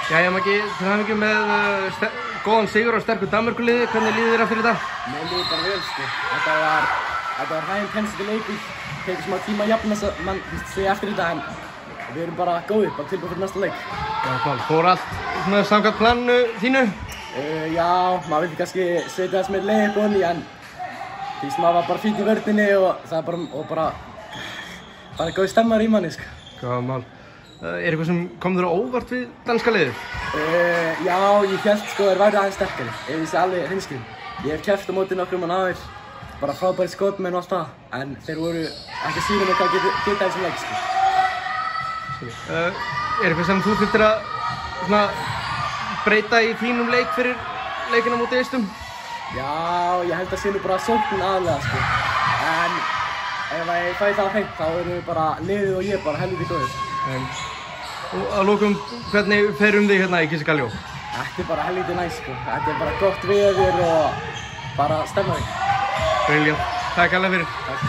Jæja Maggi, til hamingju með góðan sigur á sterku Danmörkuliði. Hvernig líður þér eftir þetta? Mér líður bara vel sko. Þetta var hræðin tennsitur leikur. Tekur smá tíma að jafna sig eftir þetta en við erum bara góðir, bara tilbúið fyrir næsta leik. Já, klár. Fór allt svona samkvæmt planinu þínu? Já, maður vildi kannski setja þess með leik og en því sem maður var bara fínt í vörninni og það bara góð stemmar í manni sko. Góða mál. Eitthvað sem kom þér á óvart við danska liðið? Já, ég hélt sko þeir væru aðeins sterkari, ef ég sé alveg hreinskilinn. Ég hef keppt á móti nokkrum áður, bara frábæri skotmenn og allt það, en þeir voru ekki að sýna mig hvað geta þessum leik sko. Eitthvað sem þú þurftir að breyta í þínum leik fyrir leikina móti Eistum? Já, ég held að sé nú bara sóknin aðalega sko, en ef ég fæ það hreint þá erum við bara liðið og ég bara helviti góðir. Og að lokum, hvernig fer þig hérna í Kissigaljó? Þetta er bara helviti næs sko, þetta er bara gott veður og bara stemma þig. Brilliant. Takk alveg fyrir. Takk.